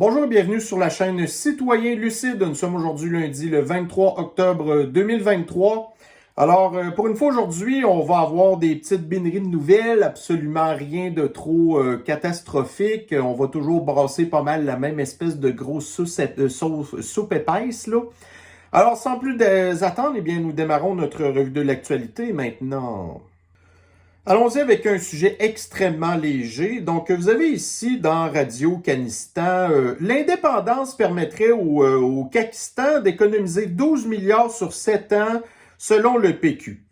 Bonjour et bienvenue sur la chaîne Citoyen Lucide. Nous sommes aujourd'hui lundi le 23 octobre 2023. Alors, pour une fois aujourd'hui, on va avoir des petites bineries de nouvelles, absolument rien de trop catastrophique. On va toujours brasser pas mal la même espèce de grosse soupe épaisse, là. Alors, sans plus attendre, eh bien, nous démarrons notre revue de l'actualité maintenant. Allons-y avec un sujet extrêmement léger. Donc, vous avez ici dans Radio Kanistan, l'indépendance permettrait au Kakistan d'économiser 12 milliards sur 7 ans selon le PQ.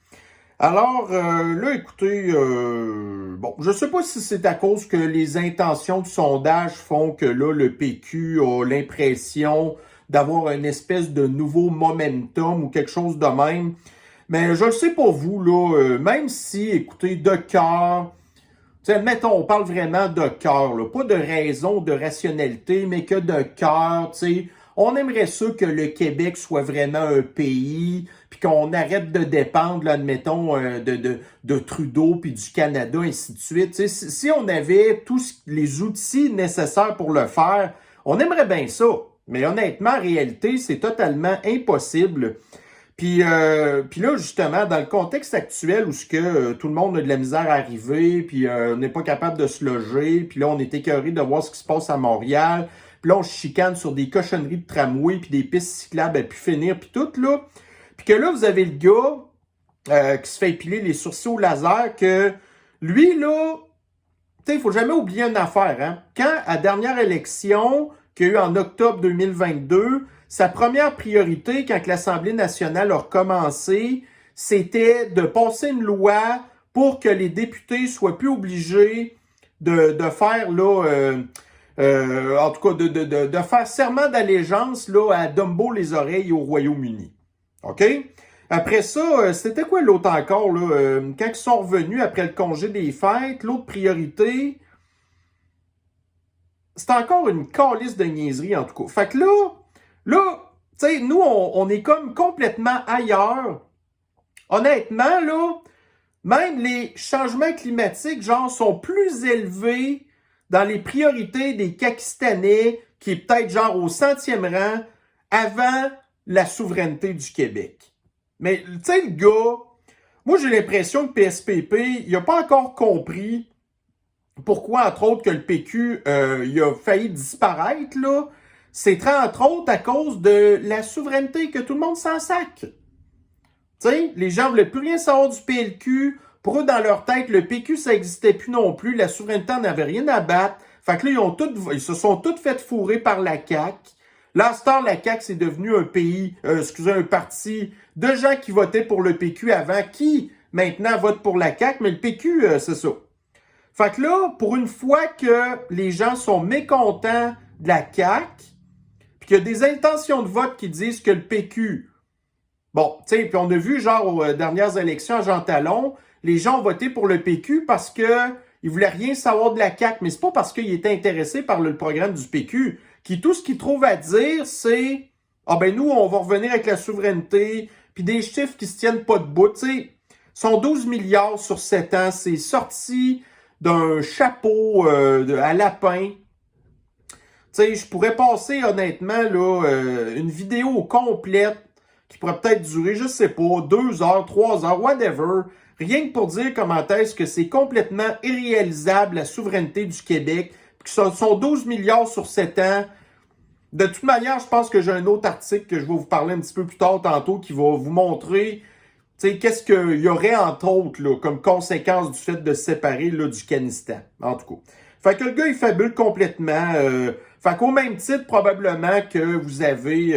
Alors, là, écoutez, bon, je ne sais pas si c'est à cause que les intentions de sondage font que là, le PQ a l'impression d'avoir une espèce de nouveau momentum ou quelque chose de même. Mais je le sais pas vous, là, même si, écoutez, de cœur, admettons, on parle vraiment de cœur, là, pas de raison, de rationalité, mais que de cœur, tu sais, on aimerait ça que le Québec soit vraiment un pays, puis qu'on arrête de dépendre, là, admettons, de Trudeau, puis du Canada, ainsi de suite. Tu sais, si on avait tous les outils nécessaires pour le faire, on aimerait bien ça. Mais honnêtement, en réalité, c'est totalement impossible. Puis là, justement, dans le contexte actuel où tout le monde a de la misère à arriver, puis on n'est pas capable de se loger, puis là, on est écœuré de voir ce qui se passe à Montréal, puis là, on se chicane sur des cochonneries de tramway, puis des pistes cyclables à pu finir, puis tout, là. Puis que là, vous avez le gars qui se fait épiler les sourcils au laser, que lui, là, tu sais, il faut jamais oublier une affaire, hein. Quand, à la dernière élection qu'il y a eu en octobre 2022, sa première priorité, quand l'Assemblée nationale a recommencé, c'était de passer une loi pour que les députés soient plus obligés de faire, là, en tout cas, de faire serment d'allégeance là, à Dumbo les oreilles au Royaume-Uni. OK? Après ça, c'était quoi l'autre encore? Là? Quand ils sont revenus après le congé des fêtes, l'autre priorité, c'était encore une calisse de niaiserie, en tout cas. Fait que là, tu sais, nous, on est comme complètement ailleurs. Honnêtement, là, même les changements climatiques, genre, sont plus élevés dans les priorités des Pakistanais, qui est peut-être genre au 100e rang, avant la souveraineté du Québec. Mais, tu sais, le gars, moi, j'ai l'impression que PSPP, il n'a pas encore compris pourquoi, entre autres, que le PQ, il a failli disparaître, là. C'est entre autres à cause de la souveraineté que tout le monde s'en sac. Tu sais, les gens ne voulaient plus rien savoir du PLQ. Pour eux, dans leur tête, le PQ, ça n'existait plus non plus. La souveraineté n'avait rien à battre. Fait que là, ils se sont tous fait fourrer par la CAQ. Là, à cette heure, la CAQ, c'est devenu un parti de gens qui votaient pour le PQ avant, qui maintenant votent pour la CAQ, mais le PQ, c'est ça. Fait que là, pour une fois que les gens sont mécontents de la CAQ, puis qu'il y a des intentions de vote qui disent que le PQ, bon, tu sais, puis on a vu, genre, aux dernières élections à Jean Talon, les gens ont voté pour le PQ parce que ils voulaient rien savoir de la CAQ, mais c'est pas parce qu'ils étaient intéressés par le programme du PQ, tout ce qu'ils trouvent à dire, c'est « Ah ben nous, on va revenir avec la souveraineté, puis des chiffres qui se tiennent pas debout. » Tu sais, sont 12 milliards sur 7 ans, c'est sorti d'un chapeau à lapin. Tu sais, je pourrais passer honnêtement là une vidéo complète qui pourrait peut-être durer, je sais pas, 2 heures, 3 heures, whatever. Rien que pour dire comment est-ce que c'est complètement irréalisable la souveraineté du Québec, puis que ce sont 12 milliards sur 7 ans. De toute manière, je pense que j'ai un autre article que je vais vous parler un petit peu plus tard tantôt qui va vous montrer qu'est-ce qu'il y aurait entre autres là, comme conséquence du fait de se séparer là, du Kanistan, en tout cas. Fait que le gars, il fabule complètement. Fait qu'au même titre, probablement que vous avez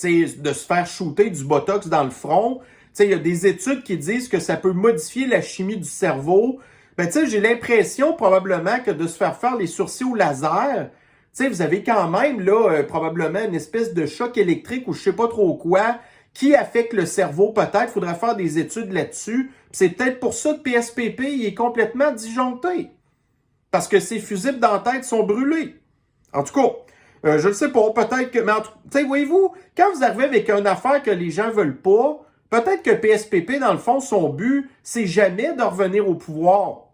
de se faire shooter du Botox dans le front. Il y a des études qui disent que ça peut modifier la chimie du cerveau. Ben, j'ai l'impression probablement que de se faire les sourcils au laser, vous avez quand même là probablement une espèce de choc électrique ou je sais pas trop quoi qui affecte le cerveau peut-être. Il faudrait faire des études là-dessus. C'est peut-être pour ça que PSPP il est complètement disjoncté. Parce que ses fusibles dans la tête sont brûlés. En tout cas, je ne sais pas, peut-être que... Mais tu sais, voyez-vous, quand vous arrivez avec une affaire que les gens veulent pas, peut-être que PSPP, dans le fond, son but, c'est jamais de revenir au pouvoir.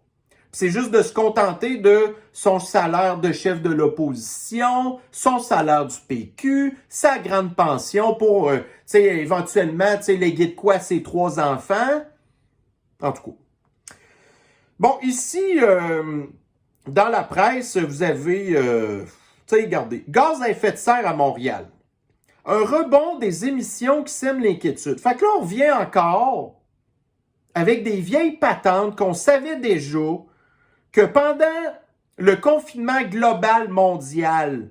C'est juste de se contenter de son salaire de chef de l'opposition, son salaire du PQ, sa grande pension pour, éventuellement, léguer de quoi à ses 3 enfants. En tout cas. Bon, ici, dans la presse, vous avez, regardez, gaz à effet de serre à Montréal. Un rebond des émissions qui sème l'inquiétude. Fait que là, on revient encore avec des vieilles patentes qu'on savait déjà que pendant le confinement global mondial,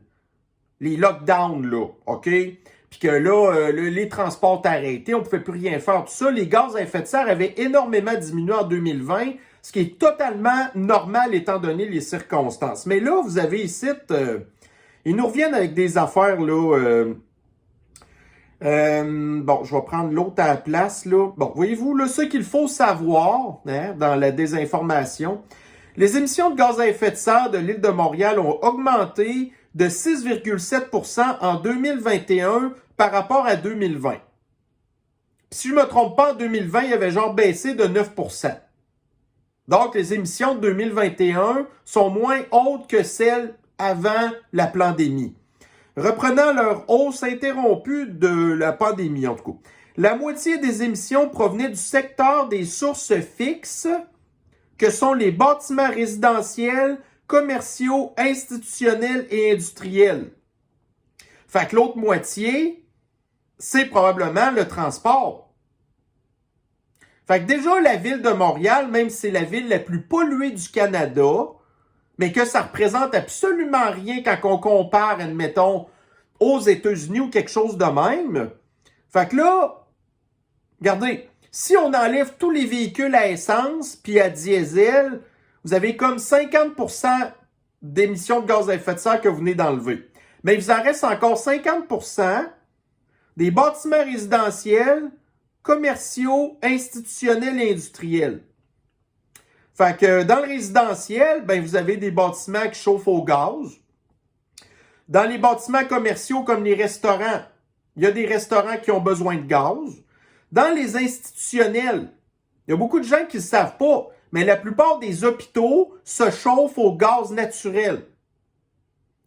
les lockdowns, là, OK? Puis que là, les transports étaient arrêtés, on ne pouvait plus rien faire, tout ça. Les gaz à effet de serre avaient énormément diminué en 2020, ce qui est totalement normal étant donné les circonstances. Mais là, vous avez ici, ils nous reviennent avec des affaires, là... bon, je vais prendre l'autre à la place, là. Bon, voyez-vous, là, ce qu'il faut savoir, hein, dans la désinformation, les émissions de gaz à effet de serre de l'île de Montréal ont augmenté de 6,7% en 2021 par rapport à 2020. Si je ne me trompe pas, en 2020, il y avait genre baissé de 9%. Donc, les émissions de 2021 sont moins hautes que celles avant la pandémie. Reprenant leur hausse interrompue de la pandémie, en tout cas. La moitié des émissions provenaient du secteur des sources fixes, que sont les bâtiments résidentiels, commerciaux, institutionnels et industriels. Fait que l'autre moitié, c'est probablement le transport. Fait que déjà, la ville de Montréal, même si c'est la ville la plus polluée du Canada, mais que ça représente absolument rien quand on compare, admettons, aux États-Unis ou quelque chose de même. Fait que là, regardez, si on enlève tous les véhicules à essence puis à diesel, vous avez comme 50% d'émissions de gaz à effet de serre que vous venez d'enlever. Mais il vous en reste encore 50% des bâtiments résidentiels, commerciaux, institutionnels et industriels. Fait que dans le résidentiel, ben vous avez des bâtiments qui chauffent au gaz. Dans les bâtiments commerciaux comme les restaurants, il y a des restaurants qui ont besoin de gaz. Dans les institutionnels, il y a beaucoup de gens qui ne le savent pas, mais la plupart des hôpitaux se chauffent au gaz naturel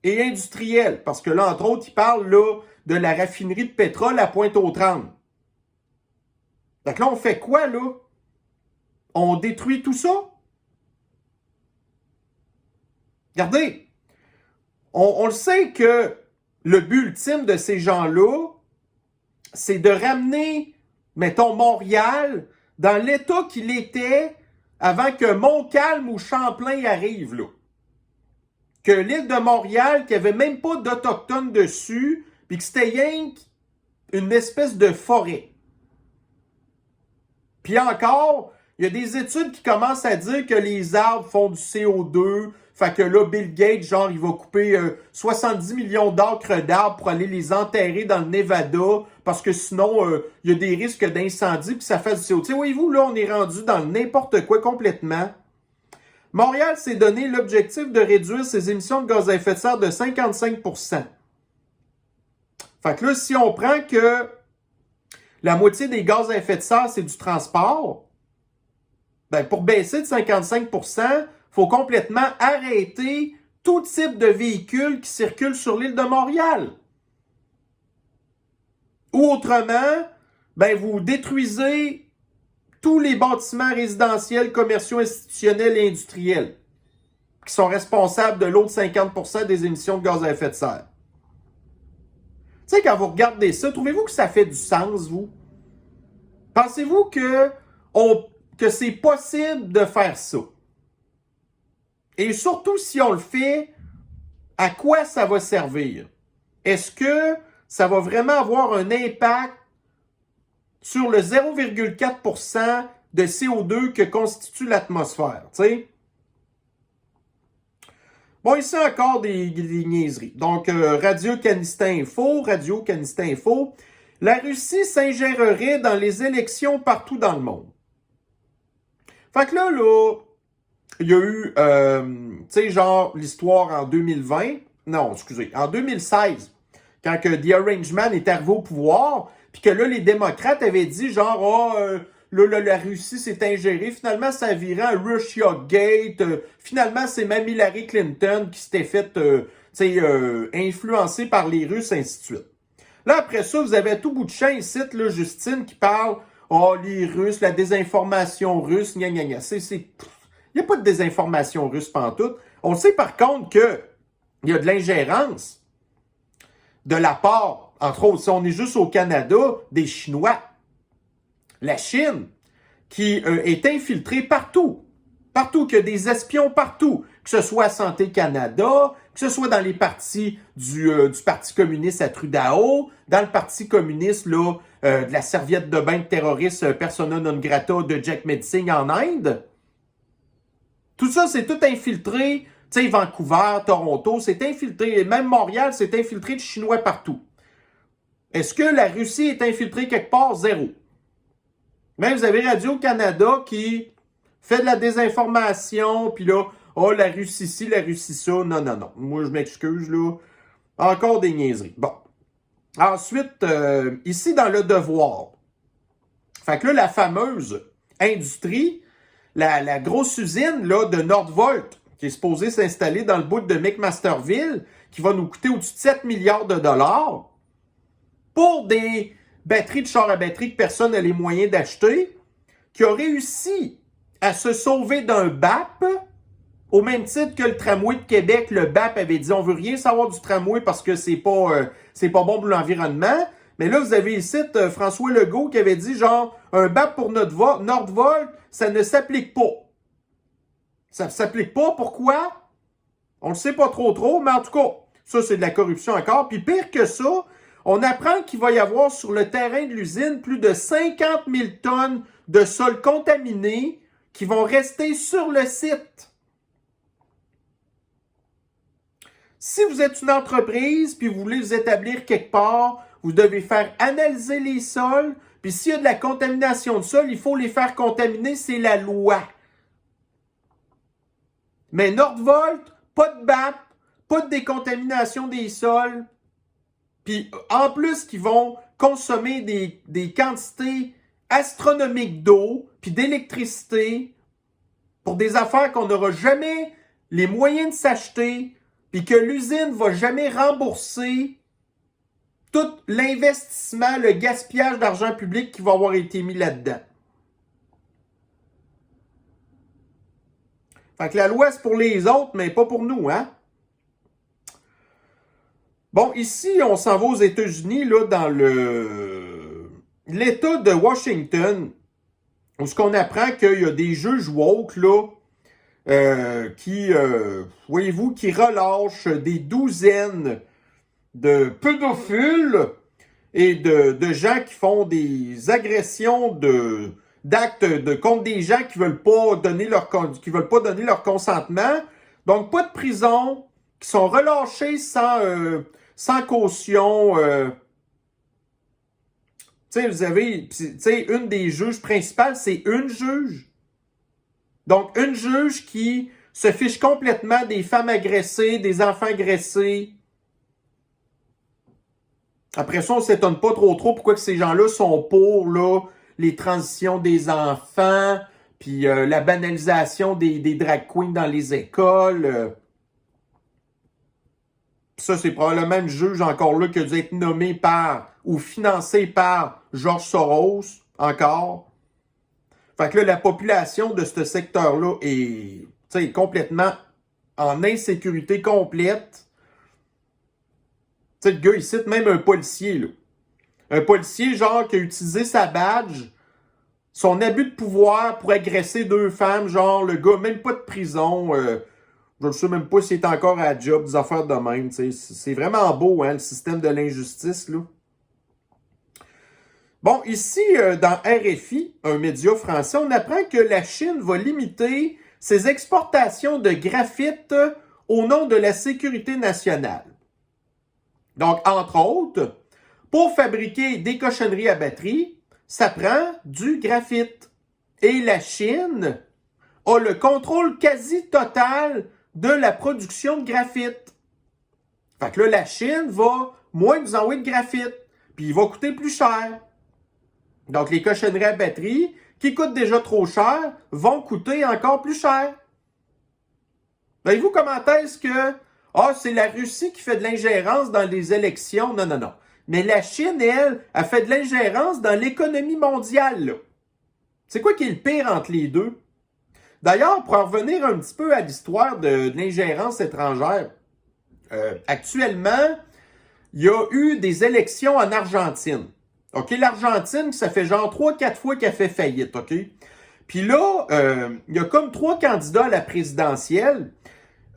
et industriel. Parce que là, entre autres, ils parlent là, de la raffinerie de pétrole à Pointe-aux-Trembles. Donc là, on fait quoi, là? On détruit tout ça? Regardez, on le sait que le but ultime de ces gens-là, c'est de ramener, mettons, Montréal dans l'état qu'il était avant que Montcalm ou Champlain arrive, là. Que l'île de Montréal, qui avait même pas d'Autochtones dessus, puis que c'était rien qu'une espèce de forêt. Puis encore, il y a des études qui commencent à dire que les arbres font du CO2. Fait que là, Bill Gates, genre, il va couper 70 millions d'acres d'arbres pour aller les enterrer dans le Nevada parce que sinon, il y a des risques d'incendie puis ça fait du CO2. Voyez-vous, là, on est rendu dans n'importe quoi complètement. Montréal s'est donné l'objectif de réduire ses émissions de gaz à effet de serre de 55%. Fait que là, si on prend que la moitié des gaz à effet de serre, c'est du transport, ben pour baisser de 55%, il faut complètement arrêter tout type de véhicules qui circulent sur l'île de Montréal. Ou autrement, ben vous détruisez tous les bâtiments résidentiels, commerciaux, institutionnels et industriels qui sont responsables de l'autre 50% des émissions de gaz à effet de serre. Tu sais, quand vous regardez ça, trouvez-vous que ça fait du sens, vous? Pensez-vous que c'est possible de faire ça? Et surtout, si on le fait, à quoi ça va servir? Est-ce que ça va vraiment avoir un impact sur le 0,4% de CO2 que constitue l'atmosphère, tu sais? Bon, ici encore des niaiseries. Donc, Radio Canistan Info. La Russie s'ingérerait dans les élections partout dans le monde. Fait que là, il y a eu, tu sais, genre, l'histoire en 2020. Non, excusez, en 2016, quand que The Orange Man est arrivé au pouvoir, puis que là, les démocrates avaient dit, genre, Là, la Russie s'est ingérée. Finalement, ça a viré un Russia Gate. Finalement, c'est même Hillary Clinton qui s'était fait influencer par les Russes, ainsi de suite. Là, après ça, vous avez à tout bout de champ ici, là, Justine qui parle « Oh, les Russes, la désinformation russe, gna gna gna. » Il n'y a pas de désinformation russe pantoute. On sait par contre qu'il y a de l'ingérence de la part, entre autres, si on est juste au Canada, des Chinois. La Chine, qui est infiltrée partout. Partout, qu'il y a des espions partout. Que ce soit à Santé Canada, que ce soit dans les partis du Parti communiste à Trudeau, dans le Parti communiste là, de la serviette de bain de terroriste persona non grata de Jack Medsing en Inde. Tout ça, c'est tout infiltré. Tu sais, Vancouver, Toronto, c'est infiltré. Même Montréal, c'est infiltré de Chinois partout. Est-ce que la Russie est infiltrée quelque part? Zéro. Même vous avez Radio-Canada qui fait de la désinformation, puis là, oh, la Russie ci, la Russie ça. Non, non, non. Moi, je m'excuse, là. Encore des niaiseries. Bon. Ensuite, ici, dans Le Devoir. Fait que là, la fameuse industrie, la grosse usine là, de Nordvolt, qui est supposée s'installer dans le bout de McMasterville, qui va nous coûter au-dessus de 7 milliards de dollars, pour des batteries de char à batterie que personne n'a les moyens d'acheter, qui a réussi à se sauver d'un BAP, au même titre que le tramway de Québec. Le BAP avait dit on veut rien savoir du tramway parce que c'est pas bon pour l'environnement. Mais là, vous avez ici François Legault qui avait dit genre un BAP pour Nordvolt, ça ne s'applique pas. Ça ne s'applique pas, pourquoi? On ne sait pas trop, mais en tout cas, ça c'est de la corruption encore. Puis pire que ça, on apprend qu'il va y avoir sur le terrain de l'usine plus de 50 000 tonnes de sol contaminé qui vont rester sur le site. Si vous êtes une entreprise puis vous voulez vous établir quelque part, vous devez faire analyser les sols. Puis s'il y a de la contamination de sol, il faut les faire contaminer, c'est la loi. Mais Nordvolt, pas de BAP, pas de décontamination des sols. Puis en plus qu'ils vont consommer des quantités astronomiques d'eau puis d'électricité pour des affaires qu'on n'aura jamais les moyens de s'acheter, puis que l'usine ne va jamais rembourser tout l'investissement, le gaspillage d'argent public qui va avoir été mis là-dedans. Fait que la loi, c'est pour les autres, mais pas pour nous, hein? Bon, ici, on s'en va aux États-Unis, là, dans l'État de Washington, où ce qu'on apprend qu'il y a des juges woke, là, voyez-vous, qui relâchent des douzaines de pédophiles et de gens qui font des agressions d'actes contre des gens qui veulent pas donner leur consentement. Donc, pas de prison, qui sont relâchés sans caution. Tu sais, vous avez, une des juges principales, c'est une juge. Donc, une juge qui se fiche complètement des femmes agressées, des enfants agressés. Après ça, on ne s'étonne pas trop pourquoi que ces gens-là sont pour là, les transitions des enfants, puis la banalisation des drag queens dans les écoles. Ça, c'est probablement une juge encore là qui a dû être nommée par ou financée par George Soros, encore. Fait que là, la population de ce secteur-là est complètement en insécurité complète. Tu sais, le gars, il cite même un policier, là. Un policier, genre, qui a utilisé sa badge, son abus de pouvoir pour agresser deux femmes, genre, le gars, même pas de prison, je ne sais même pas s'il est encore à la job, des affaires de même, tu sais. C'est vraiment beau, hein, le système de l'injustice, là. Bon, ici, dans RFI, un média français, on apprend que la Chine va limiter ses exportations de graphite au nom de la sécurité nationale. Donc, entre autres, pour fabriquer des cochonneries à batterie, ça prend du graphite. Et la Chine a le contrôle quasi total de la production de graphite. Fait que là, la Chine va moins nous envoyer de graphite, puis il va coûter plus cher. Donc, les cochonneries à batterie qui coûtent déjà trop cher vont coûter encore plus cher. Voyez-vous comment est-ce que c'est la Russie qui fait de l'ingérence dans les élections? Non, non, non. Mais la Chine, elle, a fait de l'ingérence dans l'économie mondiale, là. C'est quoi qui est le pire entre les deux? D'ailleurs, pour en revenir un petit peu à l'histoire de l'ingérence étrangère, actuellement, il y a eu des élections en Argentine. OK? L'Argentine, ça fait genre 3-4 fois qu'elle fait faillite, OK? Puis là, il y a comme 3 candidats à la présidentielle.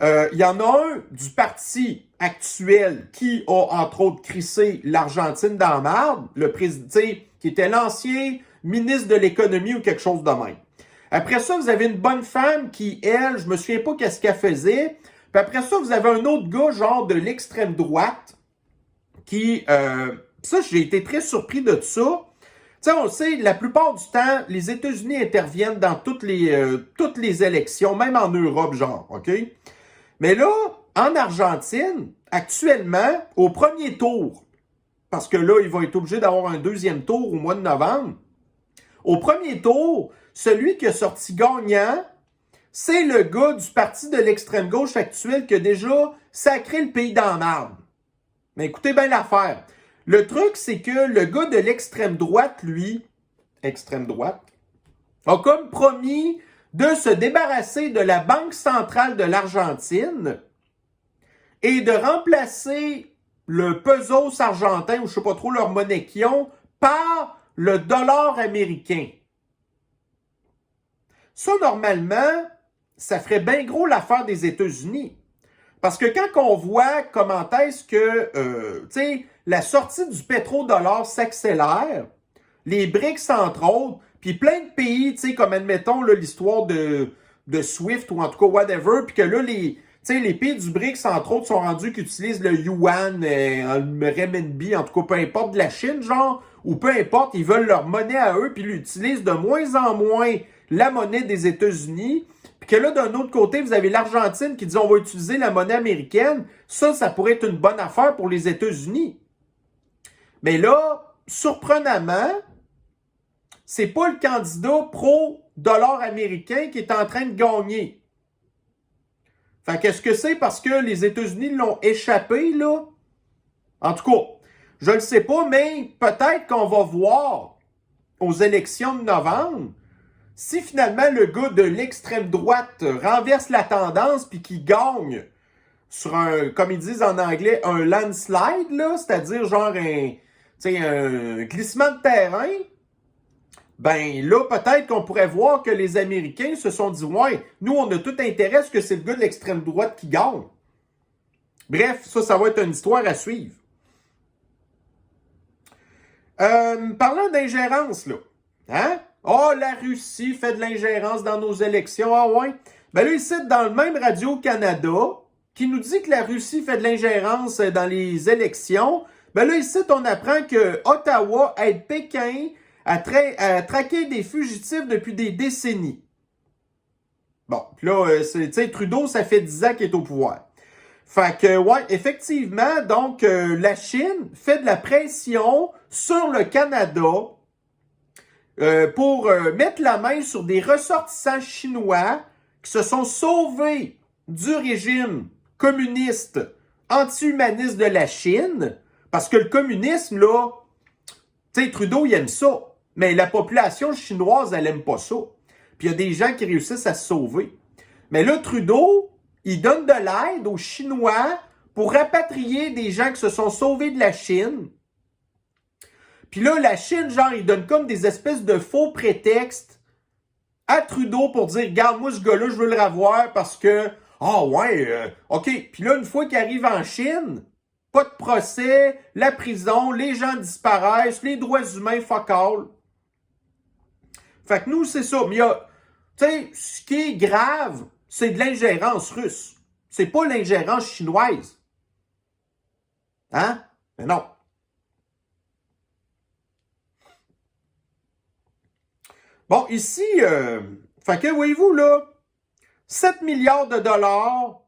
Il y en a un du parti actuel qui a, entre autres, crissé l'Argentine dans la marde, le président, qui était l'ancien ministre de l'économie ou quelque chose de même. Après ça, vous avez une bonne femme qui, elle, je me souviens pas qu'est-ce qu'elle faisait. Puis après ça, vous avez un autre gars, genre de l'extrême droite, qui... ça, j'ai été très surpris de ça. Tu sais, on le sait, la plupart du temps, les États-Unis interviennent dans toutes les élections, même en Europe, genre, OK? Mais là, en Argentine, actuellement, au premier tour, parce que là, il va être obligé d'avoir un deuxième tour au mois de novembre, au premier tour, celui qui a sorti gagnant, c'est le gars du parti de l'extrême gauche actuel qui a déjà sacré le pays dans la marde. Mais écoutez bien l'affaire. Le truc, c'est que le gars de l'extrême droite, lui, extrême droite, a comme promis de se débarrasser de la Banque centrale de l'Argentine et de remplacer le pesos argentin, ou je sais pas trop leur monnaie qu'ils ont, par le dollar américain. Ça, normalement, ça ferait bien gros l'affaire des États-Unis. Parce que quand on voit comment est-ce que la sortie du pétrodollar s'accélère, les BRICS entre autres, puis plein de pays, comme admettons l'histoire de SWIFT ou en tout cas whatever, puis que là, les pays du BRICS entre autres sont rendus qu'ils utilisent le yuan, le renminbi, en tout cas peu importe de la Chine, genre, ou peu importe, ils veulent leur monnaie à eux, puis ils utilisent de moins en moins la monnaie des États-Unis. Puis que là, d'un autre côté, vous avez l'Argentine qui dit on va utiliser la monnaie américaine. Ça pourrait être une bonne affaire pour les États-Unis. Mais là, surprenamment, c'est pas le candidat pro-dollar américain qui est en train de gagner. Fait qu'est-ce que c'est parce que les États-Unis l'ont échappé, là? En tout cas, je ne sais pas, mais peut-être qu'on va voir aux élections de novembre si finalement le gars de l'extrême droite renverse la tendance puis qu'il gagne sur un, comme ils disent en anglais, un landslide, là, c'est-à-dire genre un glissement de terrain, ben là, peut-être qu'on pourrait voir que les Américains se sont dit « Ouais, nous, on a tout intérêt à ce que c'est le gars de l'extrême droite qui gagne. » Bref, ça va être une histoire à suivre. Parlant d'ingérence, là, hein? La Russie fait de l'ingérence dans nos élections. Ah ouais? Ben là, ici, dans le même Radio-Canada, qui nous dit que la Russie fait de l'ingérence dans les élections, ben là, ici, on apprend que Ottawa aide Pékin à traquer des fugitifs depuis des décennies. Bon, puis là, Trudeau, ça fait 10 ans qu'il est au pouvoir. Fait que, ouais, effectivement, donc, la Chine fait de la pression sur le Canada pour mettre la main sur des ressortissants chinois qui se sont sauvés du régime communiste anti-humaniste de la Chine, parce que le communisme, là, tu sais, Trudeau, il aime ça, mais la population chinoise, elle aime pas ça. Puis il y a des gens qui réussissent à se sauver. Mais là, Trudeau, il donne de l'aide aux Chinois pour rapatrier des gens qui se sont sauvés de la Chine. Puis là, la Chine, genre, il donne comme des espèces de faux prétextes à Trudeau pour dire « Regarde, moi, ce gars-là, je veux le revoir parce que... OK. » Puis là, une fois qu'il arrive en Chine, pas de procès, la prison, les gens disparaissent, les droits humains, fuck all. Fait que nous, c'est ça. Mais il y a... Tu sais, ce qui est grave, c'est de l'ingérence russe. C'est pas l'ingérence chinoise. Hein? Mais non. Bon, ici, fait que, voyez-vous, là, 7 milliards de dollars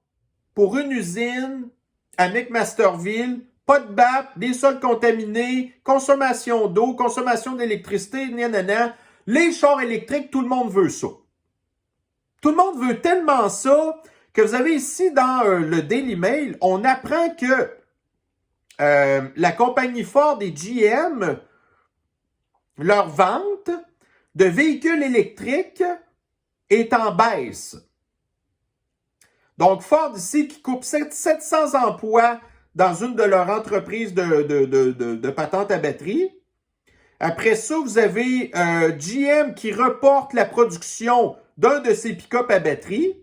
pour une usine à McMasterville, pas de BAP, des sols contaminés, consommation d'eau, consommation d'électricité, nanana. Les chars électriques, tout le monde veut ça. Tout le monde veut tellement ça que vous avez ici dans le Daily Mail, on apprend que la compagnie Ford et GM, leur vente de véhicules électriques est en baisse. Donc, Ford ici qui coupe 700 emplois dans une de leurs entreprises de patente à batterie. Après ça, vous avez GM qui reporte la production d'un de ses pick-up à batterie.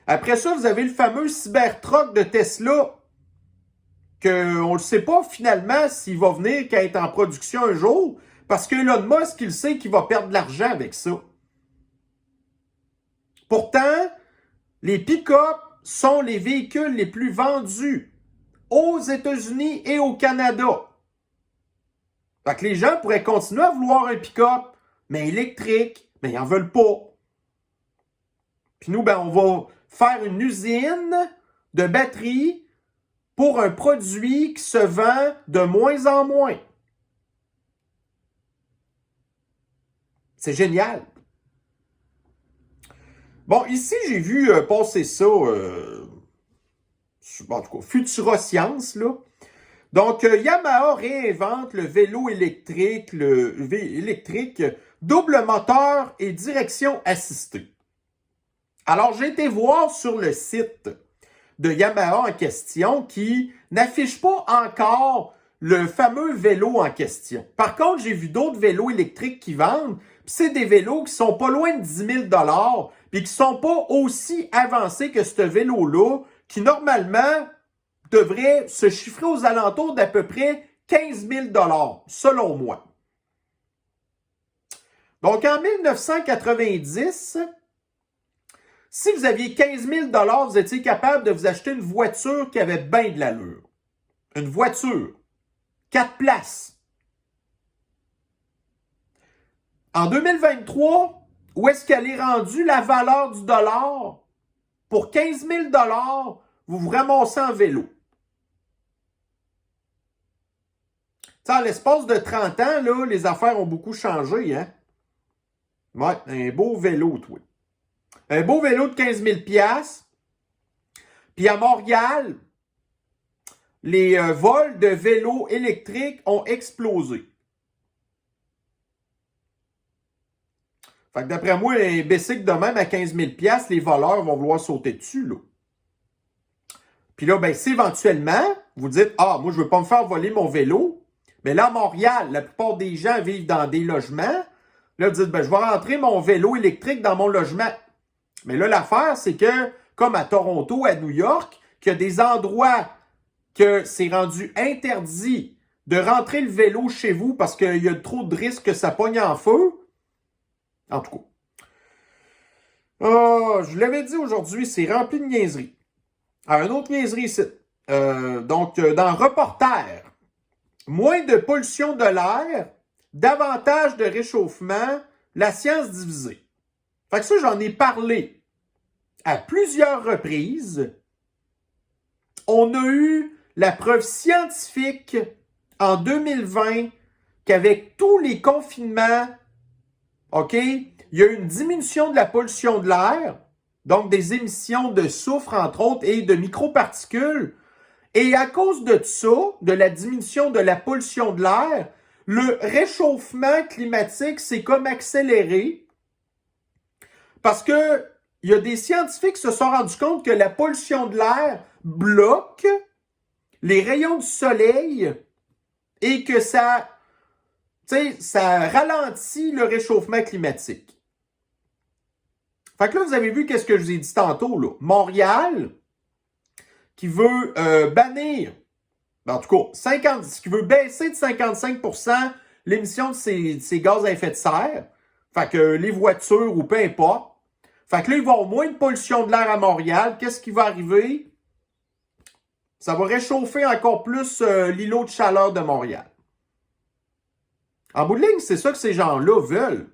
Après ça, vous avez le fameux Cybertruck de Tesla qu'on ne sait pas finalement s'il va venir qu'à être en production un jour parce que Elon Musk, il sait qu'il va perdre de l'argent avec ça. Pourtant, les pick-up sont les véhicules les plus vendus aux États-Unis et au Canada. Fait que les gens pourraient continuer à vouloir un pick-up, mais électrique, mais ils n'en veulent pas. Puis nous, on va faire une usine de batteries pour un produit qui se vend de moins en moins. C'est génial. Bon, ici, j'ai vu passer ça, en tout cas, Futuroscience, là. Donc, Yamaha réinvente le vélo électrique, double moteur et direction assistée. Alors, j'ai été voir sur le site de Yamaha en question qui n'affiche pas encore le fameux vélo en question. Par contre, j'ai vu d'autres vélos électriques qui vendent, puis c'est des vélos qui sont pas loin de 10 000 $, puis qui sont pas aussi avancés que ce vélo-là, qui normalement devrait se chiffrer aux alentours d'à peu près 15 000 $, selon moi. Donc, en 1990, si vous aviez 15 000 $, vous étiez capable de vous acheter une voiture qui avait bien de l'allure. Une voiture. 4 places. En 2023, où est-ce qu'elle est rendue la valeur du dollar? Pour 15 000 $, vous vous ramassez en vélo. En l'espace de 30 ans, là, les affaires ont beaucoup changé. Hein? Ouais, un beau vélo, toi. Un beau vélo de 15 000 $. Puis à Montréal, les vols de vélos électriques ont explosé. Fait que d'après moi, un bicycle de même à 15 000 $, les voleurs vont vouloir sauter dessus, là. Puis là, si éventuellement, vous dites, moi, je veux pas me faire voler mon vélo, mais là, à Montréal, la plupart des gens vivent dans des logements. Là, vous dites, je vais rentrer mon vélo électrique dans mon logement. Mais là, l'affaire, c'est que, comme à Toronto, à New York, qu'il y a des endroits que c'est rendu interdit de rentrer le vélo chez vous parce qu'il y a trop de risques que ça pogne en feu. En tout cas. Je vous l'avais dit aujourd'hui, c'est rempli de niaiseries. Alors, une autre niaiserie ici. Dans Reporter, moins de pollution de l'air, davantage de réchauffement, la science divisée. Fait que ça, j'en ai parlé à plusieurs reprises. On a eu la preuve scientifique en 2020 qu'avec tous les confinements, OK, il y a eu une diminution de la pollution de l'air, donc des émissions de soufre, entre autres, et de microparticules. Et à cause de ça, de la diminution de la pollution de l'air, le réchauffement climatique s'est comme accéléré parce que il y a des scientifiques qui se sont rendus compte que la pollution de l'air bloque les rayons du soleil et que ça ralentit le réchauffement climatique. Fait que là, vous avez vu qu'est-ce que je vous ai dit tantôt, là. Montréal, qui veut bannir, en tout cas, qui veut baisser de 55% l'émission de ces gaz à effet de serre. Fait que les voitures ou peu importe. Fait que là, il va y avoir moins de pollution de l'air à Montréal. Qu'est-ce qui va arriver? Ça va réchauffer encore plus l'îlot de chaleur de Montréal. En bout de ligne, c'est ça que ces gens-là veulent.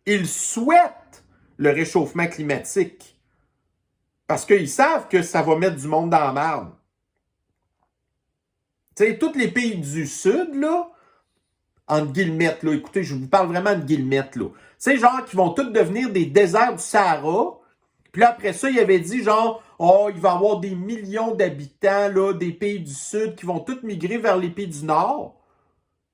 Ils souhaitent le réchauffement climatique. Parce qu'ils savent que ça va mettre du monde dans la merde. Tu sais, tous les pays du Sud, là, entre guillemets, là, écoutez, je vous parle vraiment de guillemets, là. Tu sais, genre, qui vont tous devenir des déserts du Sahara. Puis là, après ça, il avait dit, genre, oh, il va y avoir des millions d'habitants, là, des pays du Sud qui vont tous migrer vers les pays du Nord.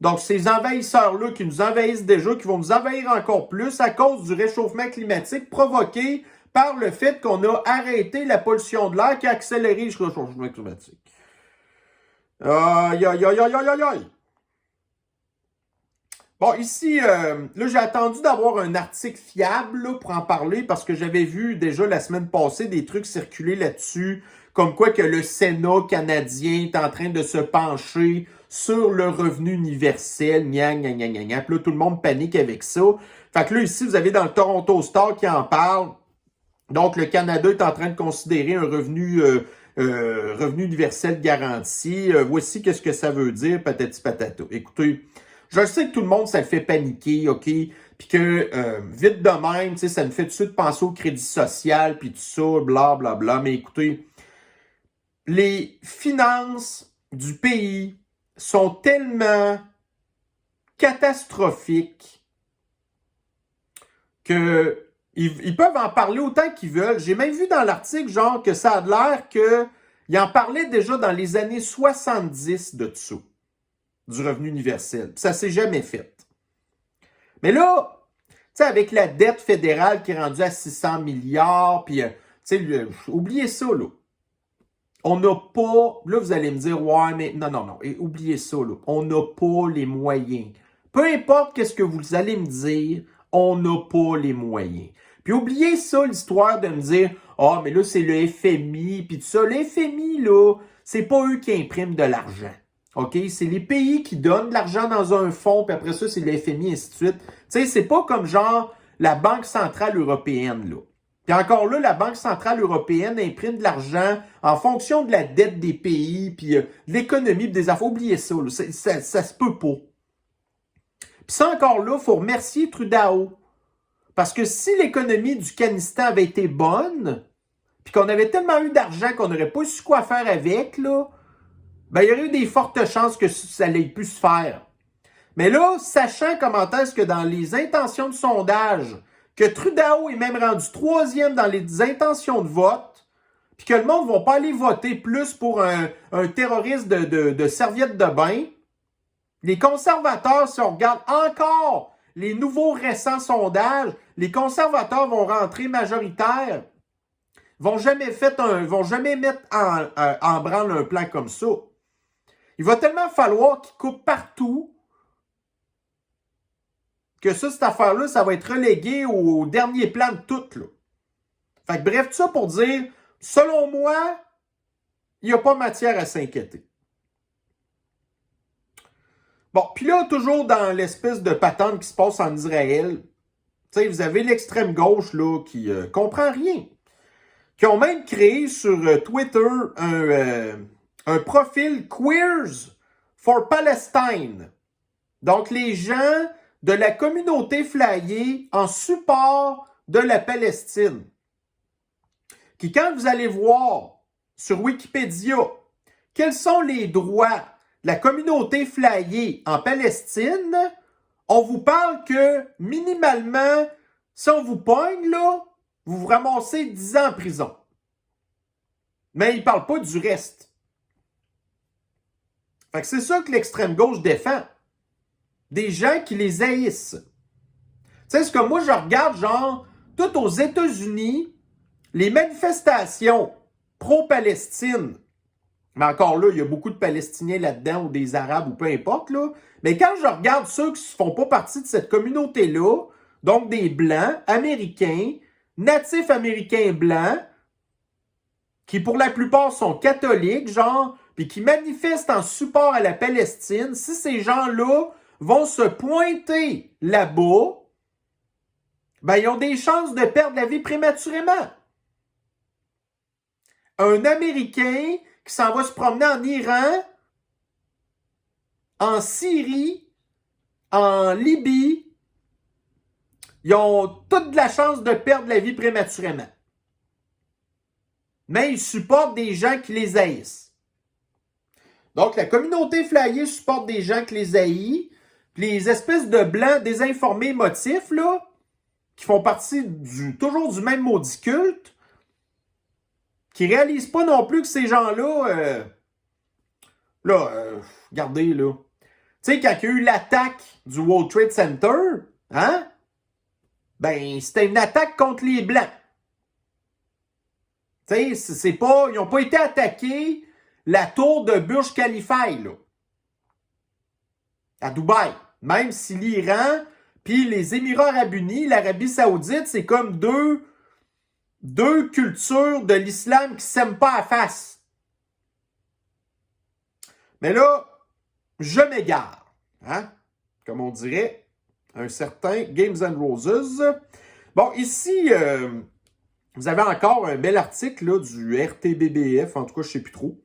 Donc, ces envahisseurs-là qui nous envahissent déjà, qui vont nous envahir encore plus à cause du réchauffement climatique provoqué par le fait qu'on a arrêté la pollution de l'air qui a accéléré le réchauffement climatique. Aïe, aïe, aïe, aïe, aïe, aïe. Bon, ici, là, j'ai attendu d'avoir un article fiable là, pour en parler parce que j'avais vu déjà la semaine passée des trucs circuler là-dessus, comme quoi que le Sénat canadien est en train de se pencher sur le revenu universel, gna, gna, gna, gna, gna. Puis là, tout le monde panique avec ça. Fait que là, ici, vous avez dans le Toronto Star qui en parle. Donc, le Canada est en train de considérer un revenu universel garanti. Voici qu'est-ce que ça veut dire, patati patata. Écoutez, je sais que tout le monde, ça le fait paniquer, OK? Puis que, vite de même, tu sais, ça me fait tout de suite penser au crédit social, puis tout ça, bla, bla, bla. Mais écoutez, les finances du pays sont tellement catastrophiques que ils peuvent en parler autant qu'ils veulent. J'ai même vu dans l'article, genre, que ça a l'air qu'ils en parlaient déjà dans les années 70 de dessous, du revenu universel. Puis ça s'est jamais fait. Mais là, tu sais, avec la dette fédérale qui est rendue à 600 milliards, puis, tu sais, oubliez ça, là. On n'a pas, là, vous allez me dire, ouais, mais non, non, non, et oubliez ça, là. On n'a pas les moyens. Peu importe qu'est-ce que vous allez me dire, on n'a pas les moyens. Puis oubliez ça, l'histoire de me dire, ah, mais là, c'est le FMI, puis tout ça. Le FMI, là, c'est pas eux qui impriment de l'argent. OK? C'est les pays qui donnent de l'argent dans un fonds, puis après ça, c'est le FMI, et ainsi de suite. Tu sais, c'est pas comme genre la Banque centrale européenne, là. Puis encore là, la Banque centrale européenne imprime de l'argent en fonction de la dette des pays, puis de l'économie, puis des affaires. Oubliez ça, là. Ça se peut pas. Puis ça, encore là, il faut remercier Trudeau. Parce que si l'économie du Kanistan avait été bonne, puis qu'on avait tellement eu d'argent qu'on n'aurait pas su quoi faire avec, là, ben, il y aurait eu des fortes chances que ça allait plus se faire. Mais là, sachant comment est-ce que dans les intentions de sondage, que Trudeau est même rendu 3e dans les intentions de vote, puis que le monde ne va pas aller voter plus pour un terroriste de serviette de bain, les conservateurs, si on regarde encore les nouveaux récents sondages, les conservateurs vont rentrer majoritaires, vont jamais mettre en branle un plan comme ça. Il va tellement falloir qu'ils coupent partout que ça, cette affaire-là, ça va être relégué au dernier plan de tout, là. Fait que bref, tout ça pour dire, selon moi, il n'y a pas matière à s'inquiéter. Bon, puis là, toujours dans l'espèce de patente qui se passe en Israël, tu sais, vous avez l'extrême gauche, là, qui comprend rien. Qui ont même créé sur Twitter un profil Queers for Palestine. Donc, les gens de la communauté flyée en support de la Palestine. Qui, quand vous allez voir sur Wikipédia quels sont les droits de la communauté flyée en Palestine, on vous parle que, minimalement, si on vous pogne, là, vous vous ramassez 10 ans en prison. Mais ils ne parlent pas du reste. Fait que c'est ça que l'extrême gauche défend. Des gens qui les haïssent. Tu sais, ce que moi, je regarde, genre, tout aux États-Unis, les manifestations pro-Palestine, mais encore là, il y a beaucoup de Palestiniens là-dedans, ou des Arabes, ou peu importe, là. Mais quand je regarde ceux qui ne font pas partie de cette communauté-là, donc des Blancs, Américains, natifs américains blancs, qui pour la plupart sont catholiques, genre, puis qui manifestent en support à la Palestine, si ces gens-là vont se pointer là-bas, ben ils ont des chances de perdre la vie prématurément. Un Américain qui s'en va se promener en Iran, en Syrie, en Libye, ils ont toute la chance de perdre la vie prématurément. Mais ils supportent des gens qui les haïssent. Donc, la communauté flyée supporte des gens qui les haïssent. Puis les espèces de blancs désinformés motifs, là, qui font partie toujours du même maudit culte, qui réalisent pas non plus que ces gens-là, regardez, là. Tu sais, quand il y a eu l'attaque du World Trade Center, hein? Ben, c'était une attaque contre les Blancs. Tu sais, c'est pas... Ils n'ont pas été attaqués la tour de Burj Khalifa, là. À Dubaï. Même si l'Iran puis les Émirats arabes unis, l'Arabie saoudite, c'est comme deux cultures de l'islam qui s'aiment pas à face. Mais là, je m'égare. Hein? Comme on dirait, un certain Games and Roses. Bon, ici, vous avez encore un bel article là, du RTBBF, en tout cas, je ne sais plus trop,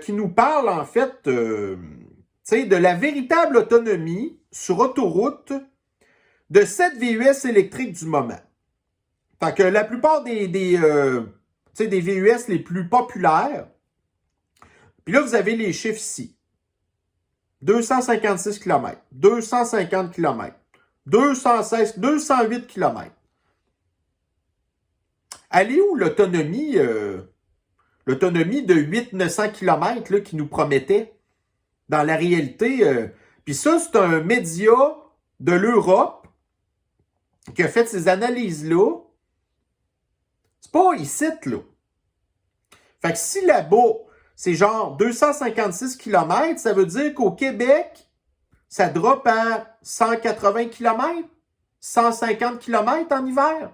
qui nous parle, en fait, de la véritable autonomie sur autoroute de cette VUS électrique du moment. Fait que la plupart des VUS les plus populaires, puis là, vous avez les chiffres ici. 256 km, 250 km, 216, 208 km. Elle est où l'autonomie de 800-900 km là, qui nous promettait? Dans la réalité, puis ça, c'est un média de l'Europe qui a fait ces analyses-là. C'est pas ici, là. Fait que si là-bas, c'est genre 256 km, ça veut dire qu'au Québec, ça drop à 180 km, 150 km en hiver.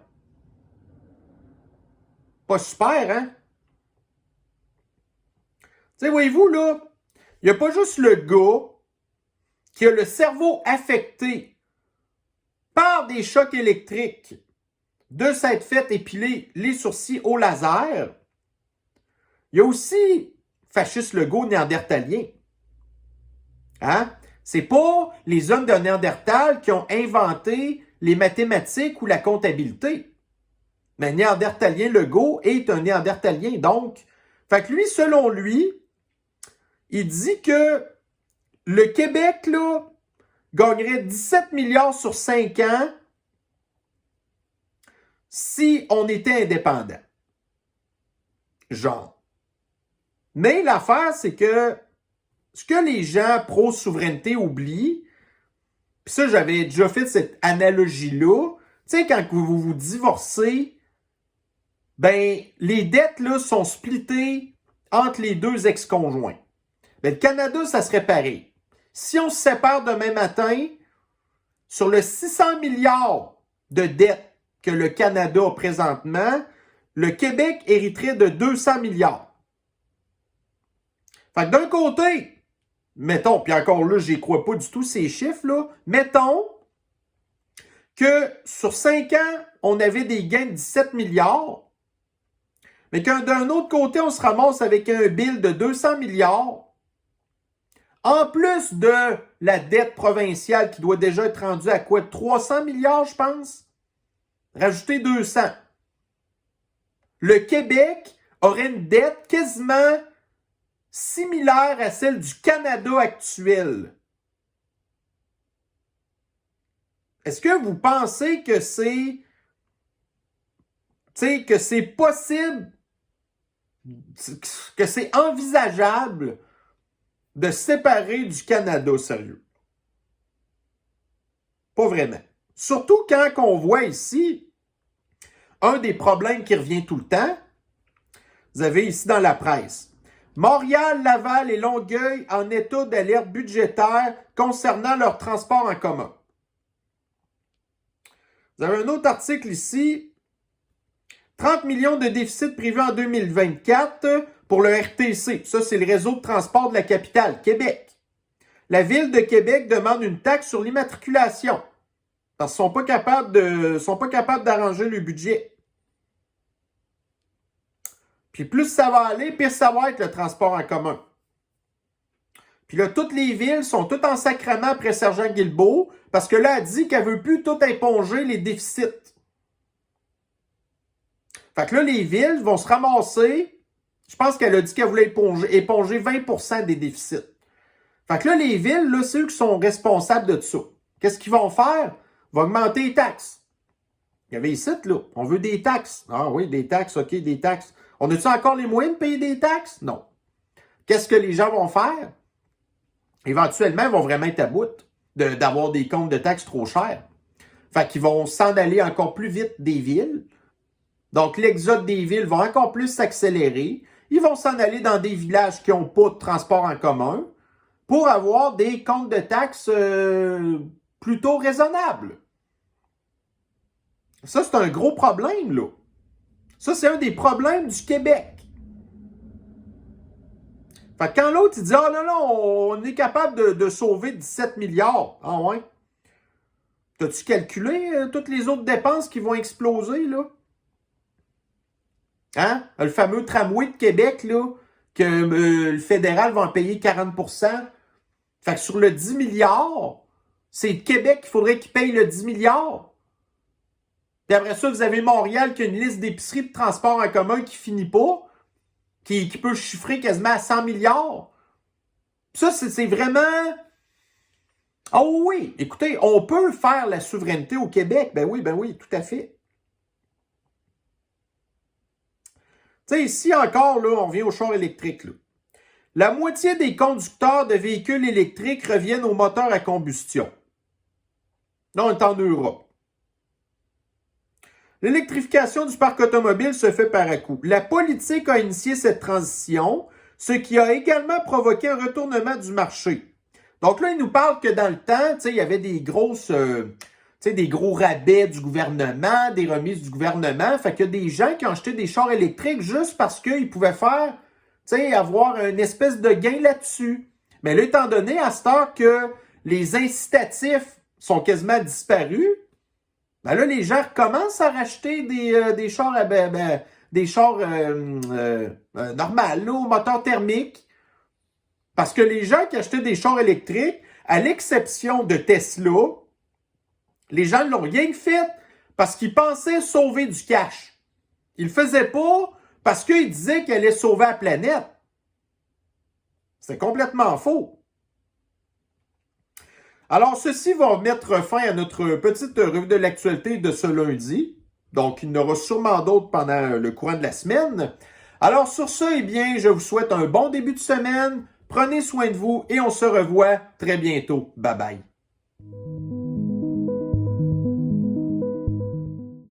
Pas super, hein? Tu sais, voyez-vous, là, il n'y a pas juste le gars qui a le cerveau affecté par des chocs électriques de s'être fait épiler les sourcils au laser. Il y a aussi Fasciste Legault néandertalien. Hein? C'est pas les hommes de Néandertal qui ont inventé les mathématiques ou la comptabilité. Mais néandertalien Legault est un néandertalien. Donc, fait que lui, selon lui, il dit que le Québec, là, gagnerait 17 milliards sur 5 ans si on était indépendant. Genre. Mais l'affaire, c'est que ce que les gens pro-souveraineté oublient, puis ça, j'avais déjà fait cette analogie-là, tu sais, quand vous vous divorcez, ben, les dettes, là, sont splittées entre les deux ex-conjoints. Ben, le Canada, ça serait pareil. Si on se sépare demain matin, sur le 600 milliards de dettes que le Canada a présentement, le Québec hériterait de 200 milliards. Fait que d'un côté, mettons, puis encore là, j'y crois pas du tout ces chiffres-là, mettons que sur 5 ans, on avait des gains de 17 milliards, mais que d'un autre côté, on se ramasse avec un bill de 200 milliards, en plus de la dette provinciale qui doit déjà être rendue à quoi? 300 milliards, je pense? Rajouter 200. Le Québec aurait une dette quasiment similaire à celle du Canada actuel. Est-ce que vous pensez que c'est possible, que c'est envisageable de se séparer du Canada, sérieux? Pas vraiment. Surtout quand on voit ici un des problèmes qui revient tout le temps. Vous avez ici dans la presse. Montréal, Laval et Longueuil en état d'alerte budgétaire concernant leur transport en commun. Vous avez un autre article ici. 30 millions de déficit prévus en 2024 pour le RTC. Ça, c'est le réseau de transport de la capitale, Québec. La Ville de Québec demande une taxe sur l'immatriculation parce qu'ils ne sont pas capables d'arranger le budget. Puis plus ça va aller, pire ça va être le transport en commun. Puis là, toutes les villes sont toutes en sacrement après Sergent Guilbeault parce que là, elle dit qu'elle ne veut plus tout éponger les déficits. Fait que là, les villes vont se ramasser. Je pense qu'elle a dit qu'elle voulait éponger 20% des déficits. Fait que là, les villes, là, c'est eux qui sont responsables de ça. Qu'est-ce qu'ils vont faire? Ils vont augmenter les taxes. Il y avait ici, là. On veut des taxes. Ah oui, des taxes, OK, des taxes. On a-tu encore les moyens de payer des taxes? Non. Qu'est-ce que les gens vont faire? Éventuellement, ils vont vraiment être à bout d'avoir des comptes de taxes trop chers. Fait qu'ils vont s'en aller encore plus vite des villes. Donc, l'exode des villes va encore plus s'accélérer. Ils vont s'en aller dans des villages qui n'ont pas de transport en commun pour avoir des comptes de taxes plutôt raisonnables. Ça, c'est un gros problème, là. Ça, c'est un des problèmes du Québec. Fait que quand l'autre, il dit « Ah non, non, on est capable de sauver 17 milliards. » Ah ouais? T'as-tu calculé toutes les autres dépenses qui vont exploser, là? Hein? Le fameux tramway de Québec, là, que le fédéral va en payer 40%. Fait que sur le 10 milliards, c'est le Québec qu'il faudrait qu'il paye le 10 milliards. Puis après ça, vous avez Montréal qui a une liste d'épiceries de transport en commun qui finit pas, qui peut chiffrer quasiment à 100 milliards. Puis ça, c'est vraiment... Oh oui, écoutez, on peut faire la souveraineté au Québec. Ben oui, tout à fait. Tu sais, ici encore, là, on revient au char électrique, là. La moitié des conducteurs de véhicules électriques reviennent aux moteurs à combustion. Là, on est en Europe. L'électrification du parc automobile se fait par à-coups. La politique a initié cette transition, ce qui a également provoqué un retournement du marché. Donc là, il nous parle que dans le temps, il y avait des grosses, des gros rabais du gouvernement, des remises du gouvernement. Fait qu'il y a des gens qui ont acheté des chars électriques juste parce qu'ils pouvaient faire, avoir une espèce de gain là-dessus. Mais là, étant donné à cette heure que les incitatifs sont quasiment disparus, ben là, les gens recommencent à racheter des chars, normales, là, au moteur thermique. Parce que les gens qui achetaient des chars électriques, à l'exception de Tesla, les gens ne l'ont rien fait parce qu'ils pensaient sauver du cash. Ils ne le faisaient pas parce qu'ils disaient qu'ils allaient sauver la planète. C'est complètement faux. Alors, ceci va mettre fin à notre petite revue de l'actualité de ce lundi. Donc, il y en aura sûrement d'autres pendant le courant de la semaine. Alors, sur ce, eh bien, je vous souhaite un bon début de semaine. Prenez soin de vous et on se revoit très bientôt. Bye bye.